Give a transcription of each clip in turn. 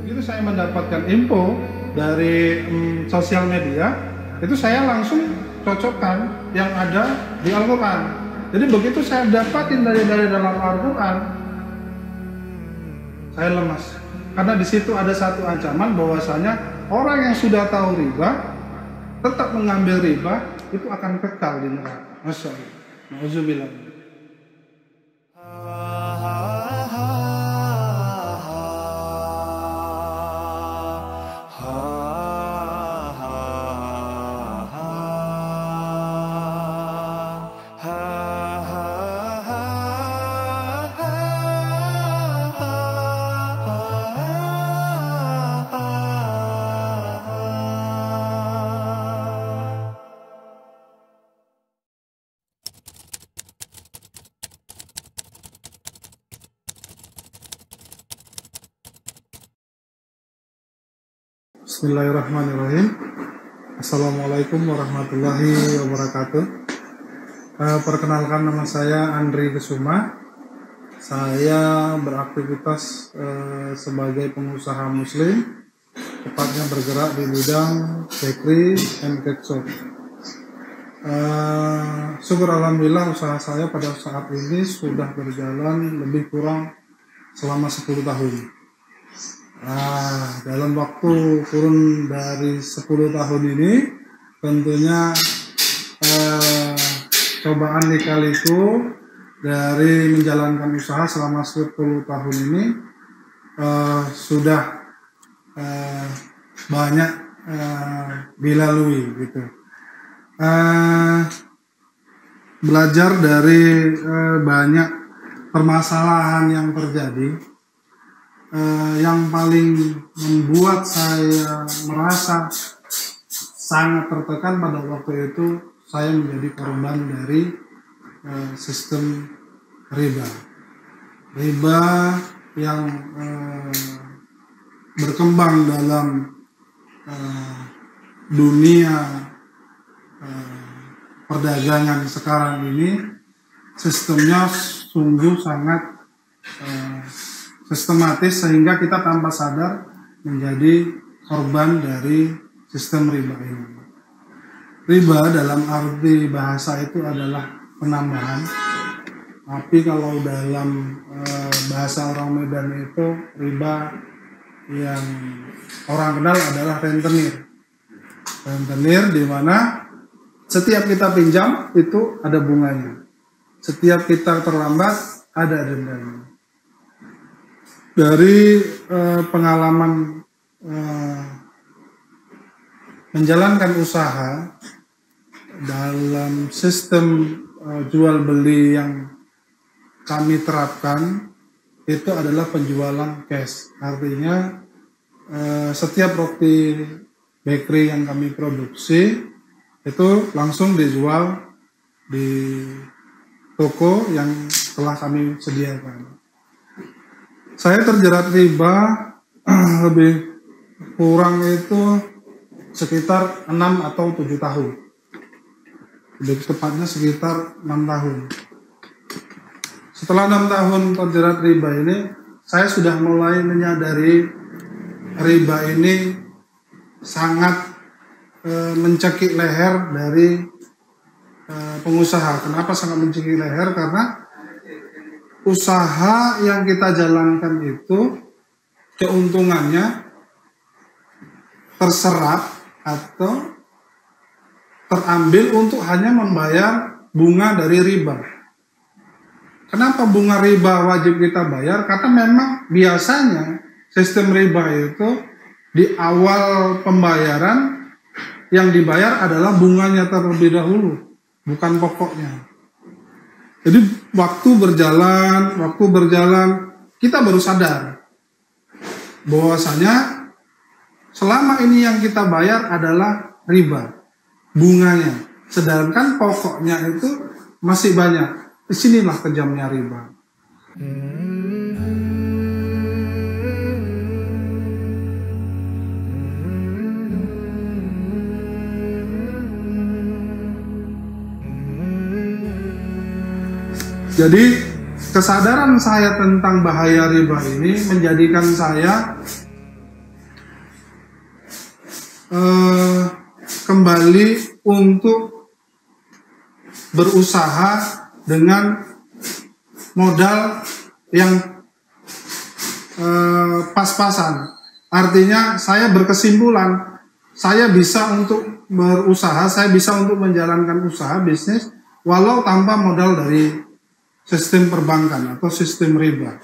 Begitu saya mendapatkan info dari sosial media, itu saya langsung cocokkan yang ada di Al-Quran. Jadi begitu saya dapatin dari dalam Al-Quran, saya lemas. Karena di situ ada satu ancaman bahwasanya orang yang sudah tahu riba, tetap mengambil riba, itu akan kekal di neraka. Masya Allah. Nauzubillah. Bismillahirrahmanirrahim. Assalamualaikum warahmatullahi wabarakatuh. Perkenalkan, nama saya Andri Kesuma. Saya beraktivitas sebagai pengusaha muslim, tepatnya bergerak di bidang bakery and cake shop. Syukur alhamdulillah usaha saya pada saat ini sudah berjalan lebih kurang selama 10 tahun. Dalam waktu kurun dari 10 tahun ini tentunya cobaan lika-liku dari menjalankan usaha selama 10 tahun ini sudah banyak dilalui gitu. Belajar dari banyak permasalahan yang terjadi. Yang paling membuat saya merasa sangat tertekan pada waktu itu, saya menjadi korban dari sistem riba yang berkembang dalam dunia perdagangan sekarang ini. Sistemnya sungguh sangat sistematis sehingga kita tanpa sadar menjadi korban dari sistem riba ini. Riba dalam arti bahasa itu adalah penambahan, tapi kalau dalam bahasa orang Medan itu riba yang orang kenal adalah rentenir. Rentenir di mana setiap kita pinjam itu ada bunganya, setiap kita terlambat ada dendanya. Dari pengalaman menjalankan usaha dalam sistem jual beli yang kami terapkan, itu adalah penjualan cash. Artinya setiap roti bakery yang kami produksi itu langsung dijual di toko yang telah kami sediakan. Saya terjerat riba lebih kurang itu sekitar 6 atau 7 tahun. Lebih tepatnya sekitar 6 tahun. Setelah 6 tahun terjerat riba ini, saya sudah mulai menyadari riba ini sangat mencekik leher dari pengusaha. Kenapa sangat mencekik leher? Karena usaha yang kita jalankan itu keuntungannya terserap atau terambil untuk hanya membayar bunga dari riba. Kenapa bunga riba wajib kita bayar? Karena memang biasanya sistem riba itu di awal pembayaran yang dibayar adalah bunganya terlebih dahulu, bukan pokoknya. Jadi waktu berjalan, kita baru sadar bahwasanya selama ini yang kita bayar adalah riba, bunganya. Sedangkan pokoknya itu masih banyak. Disinilah kejamnya riba. Jadi kesadaran saya tentang bahaya riba ini menjadikan saya kembali untuk berusaha dengan modal yang pas-pasan. Artinya saya berkesimpulan, saya bisa untuk berusaha, saya bisa untuk menjalankan usaha bisnis walau tanpa modal dari sistem perbankan atau sistem riba.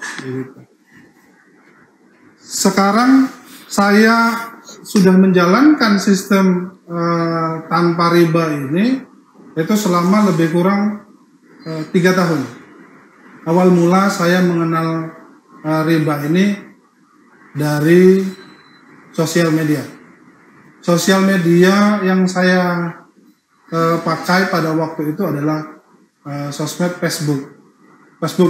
Sekarang saya sudah menjalankan sistem tanpa riba ini itu selama lebih kurang 3 tahun. Awal mula saya mengenal riba ini dari sosial media. Sosial media yang saya pakai pada waktu itu adalah sosmed Facebook.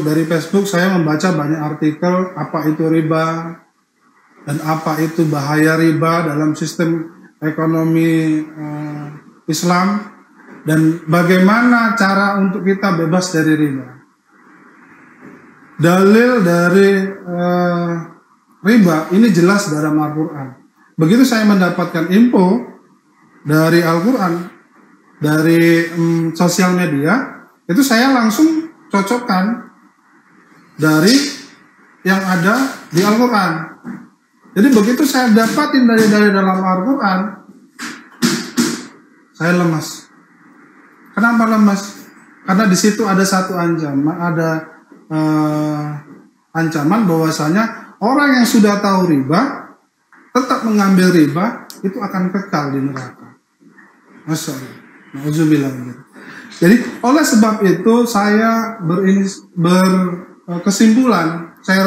Dari Facebook saya membaca banyak artikel apa itu riba dan apa itu bahaya riba dalam sistem ekonomi Islam dan bagaimana cara untuk kita bebas dari riba. Dalil dari riba ini jelas dalam Al-Quran. Begitu saya mendapatkan info dari Al-Quran, dari sosial media, itu saya langsung cocokkan dari yang ada di Al-Quran. Jadi begitu saya dapatin dari dalam Al-Quran, saya lemas. Kenapa lemas? Karena di situ ada satu ancaman, ancaman bahwasanya orang yang sudah tahu riba tetap mengambil riba itu akan kekal di neraka. Masya Allah. Nauzubillah. Jadi oleh sebab itu saya berkesimpulan, saya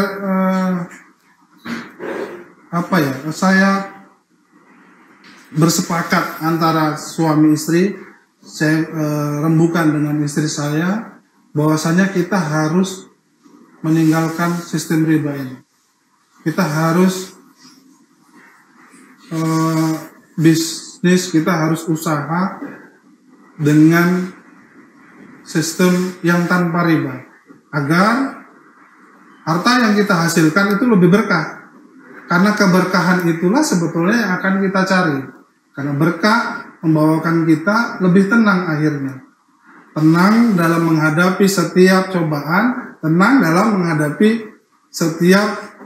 bersepakat antara suami istri, saya rembukan dengan istri saya bahwasanya kita harus meninggalkan sistem riba ini. Kita harus bisnis, kita harus usaha dengan sistem yang tanpa riba agar harta yang kita hasilkan itu lebih berkah. Karena keberkahan itulah sebetulnya yang akan kita cari. Karena berkah membawakan kita lebih tenang akhirnya. Tenang dalam menghadapi setiap cobaan, tenang dalam menghadapi setiap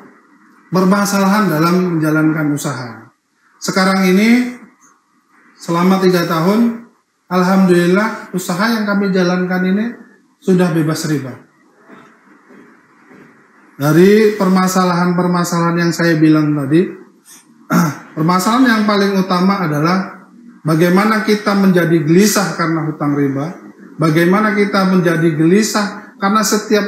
permasalahan dalam menjalankan usaha. Sekarang ini selama 3 tahun, alhamdulillah usaha yang kami jalankan ini sudah bebas riba. Dari permasalahan-permasalahan yang saya bilang tadi, permasalahan yang paling utama adalah bagaimana kita menjadi gelisah karena hutang riba, bagaimana kita menjadi gelisah karena setiap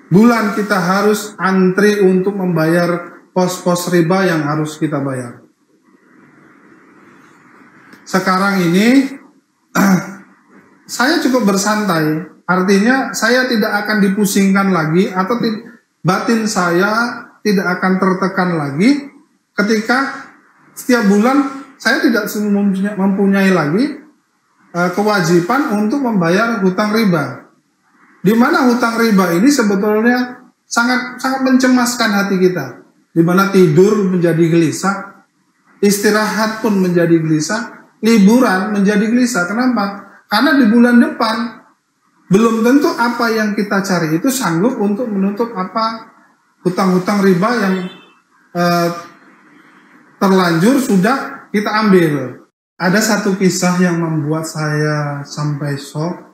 bulan kita harus antri untuk membayar pos-pos riba yang harus kita bayar. Sekarang ini saya cukup bersantai, artinya saya tidak akan dipusingkan lagi atau batin saya tidak akan tertekan lagi ketika setiap bulan saya tidak mempunyai lagi kewajiban untuk membayar hutang riba. Di mana hutang riba ini sebetulnya sangat mencemaskan hati kita. Di mana tidur menjadi gelisah, istirahat pun menjadi gelisah, liburan menjadi gelisah. Kenapa? Karena di bulan depan belum tentu apa yang kita cari itu sanggup untuk menutup apa hutang-hutang riba yang terlanjur sudah kita ambil. Ada satu kisah yang membuat saya sampai shock.